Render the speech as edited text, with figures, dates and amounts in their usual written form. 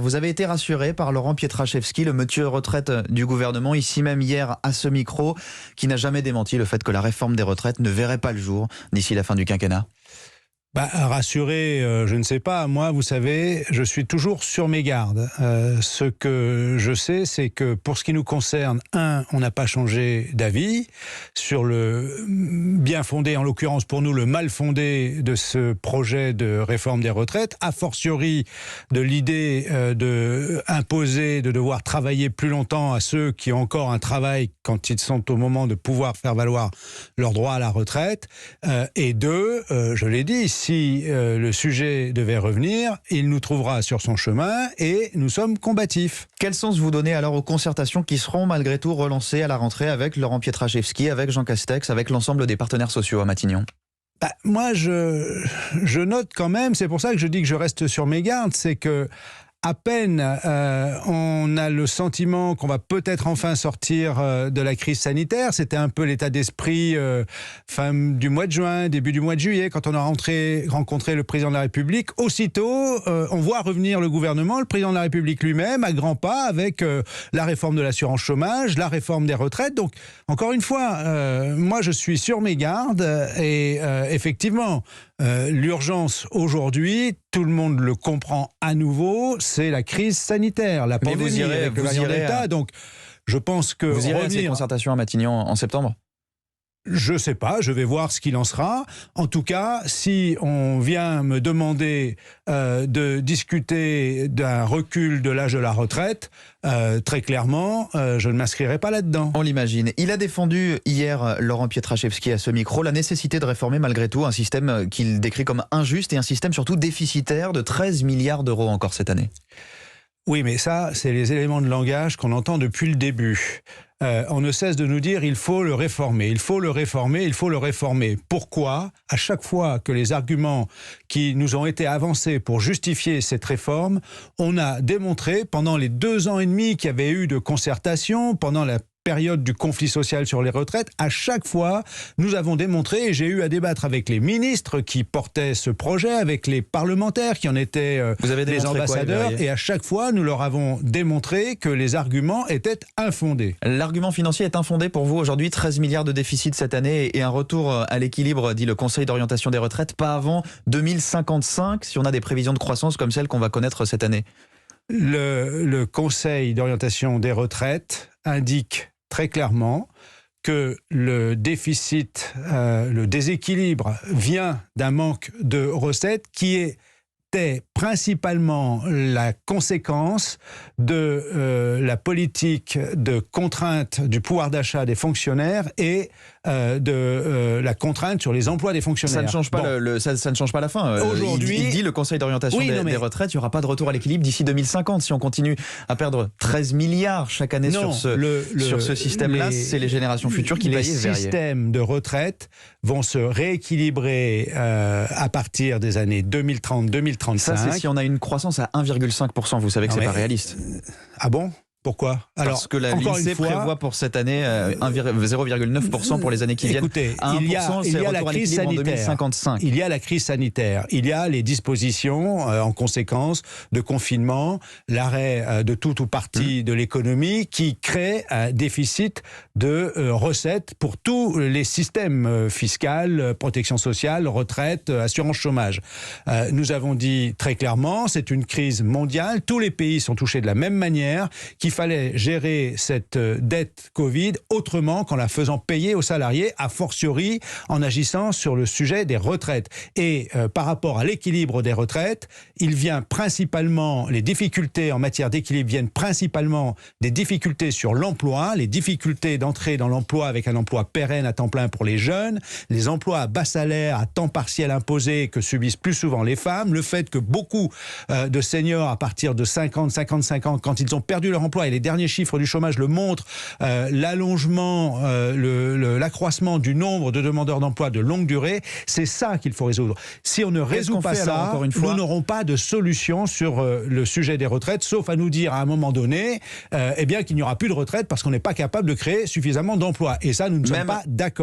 Vous avez été rassuré par Laurent Pietraszewski, le monsieur retraite du gouvernement, ici même hier à ce micro, qui n'a jamais démenti le fait que la réforme des retraites ne verrait pas le jour d'ici la fin du quinquennat. Rassuré, je ne sais pas. Moi, vous savez, je suis toujours sur mes gardes. Ce que je sais, c'est que pour ce qui nous concerne, on n'a pas changé d'avis sur le bien fondé, en l'occurrence pour nous, le mal fondé de ce projet de réforme des retraites, a fortiori de l'idée de imposer, de devoir travailler plus longtemps à ceux qui ont encore un travail quand ils sont au moment de pouvoir faire valoir leur droit à la retraite. Et deux, je l'ai dit, si le sujet devait revenir, il nous trouvera sur son chemin et nous sommes combatifs. Quel sens vous donnez alors aux concertations qui seront malgré tout relancées à la rentrée avec Laurent Pietraszewski, avec Jean Castex, avec l'ensemble des partenaires sociaux à Matignon ? Moi, je note quand même, c'est pour ça que je dis que je reste sur mes gardes, c'est que à peine on a le sentiment qu'on va peut-être enfin sortir de la crise sanitaire. C'était un peu l'état d'esprit fin du mois de juin, début du mois de juillet, quand on a rencontré le président de la République. Aussitôt, on voit revenir le gouvernement, le président de la République lui-même, à grands pas, avec la réforme de l'assurance chômage, la réforme des retraites. Donc, encore une fois, moi je suis sur mes gardes et effectivement, l'urgence aujourd'hui, tout le monde le comprend à nouveau, c'est la crise sanitaire, la pandémie. Vous irez, avec le variant Delta. Donc, je pense que vous irez à ces concertations à Matignon en septembre ? Je sais pas, je vais voir ce qu'il en sera. En tout cas, si on vient me demander de discuter d'un recul de l'âge de la retraite, très clairement, je ne m'inscrirai pas là-dedans. On l'imagine. Il a défendu hier, Laurent Pietraszewski, à ce micro, la nécessité de réformer malgré tout un système qu'il décrit comme injuste et un système surtout déficitaire de 13 milliards d'euros encore cette année. Oui, mais ça, c'est les éléments de langage qu'on entend depuis le début. On ne cesse de nous dire il faut le réformer, il faut le réformer, il faut le réformer. Pourquoi ? À chaque fois que les arguments qui nous ont été avancés pour justifier cette réforme, on a démontré pendant les 2 ans et demi qu'il y avait eu de concertation, pendant la période du conflit social sur les retraites, à chaque fois, nous avons démontré, et j'ai eu à débattre avec les ministres qui portaient ce projet, avec les parlementaires qui en étaient les ambassadeurs, et à chaque fois, nous leur avons démontré que les arguments étaient infondés. L'argument financier est infondé pour vous aujourd'hui, 13 milliards de déficit cette année et un retour à l'équilibre, dit le Conseil d'orientation des retraites, pas avant 2055, si on a des prévisions de croissance comme celles qu'on va connaître cette année. Le Conseil d'orientation des retraites indique très clairement que le déficit, le déséquilibre vient d'un manque de recettes qui était principalement la conséquence de la politique de contrainte du pouvoir d'achat des fonctionnaires et de la contrainte sur les emplois des fonctionnaires. Ça ne change pas, ça ne change pas la fin. Aujourd'hui, il dit le Conseil d'orientation des retraites, il n'y aura pas de retour à l'équilibre d'ici 2050. Si on continue à perdre 13 milliards chaque année sur ce système-là, c'est les générations futures qui payent. Les systèmes de retraite vont se rééquilibrer à partir des années 2030-2035. Ça, c'est si on a une croissance à 1,5%. Vous savez que c'est pas réaliste. Ah bon ? Pourquoi ? Parce que l'INSEE prévoit pour cette année 0,9% pour les années qui viennent. Écoutez, il y a la crise sanitaire. Il y a la crise sanitaire. Il y a les dispositions en conséquence de confinement, l'arrêt de tout ou partie de l'économie qui crée un déficit de recettes pour tous les systèmes fiscal, protection sociale, retraite, assurance chômage. Nous avons dit très clairement, c'est une crise mondiale. Tous les pays sont touchés de la même manière, qu'il fallait gérer cette dette Covid autrement qu'en la faisant payer aux salariés, a fortiori en agissant sur le sujet des retraites. Et par rapport à l'équilibre des retraites, il vient principalement, les difficultés en matière d'équilibre viennent principalement des difficultés sur l'emploi, les difficultés d'entrer dans l'emploi avec un emploi pérenne à temps plein pour les jeunes, les emplois à bas salaire, à temps partiel imposé que subissent plus souvent les femmes, le fait que beaucoup de seniors à partir de 50, 55 ans, quand ils ont perdu leur emploi, et les derniers chiffres du chômage le montrent, l'allongement, l'accroissement du nombre de demandeurs d'emploi de longue durée, c'est ça qu'il faut résoudre. Si on ne résout pas ça, nous n'aurons pas de solution sur le sujet des retraites, sauf à nous dire à un moment donné qu'il n'y aura plus de retraite parce qu'on n'est pas capable de créer suffisamment d'emplois. Et ça, nous ne sommes pas d'accord.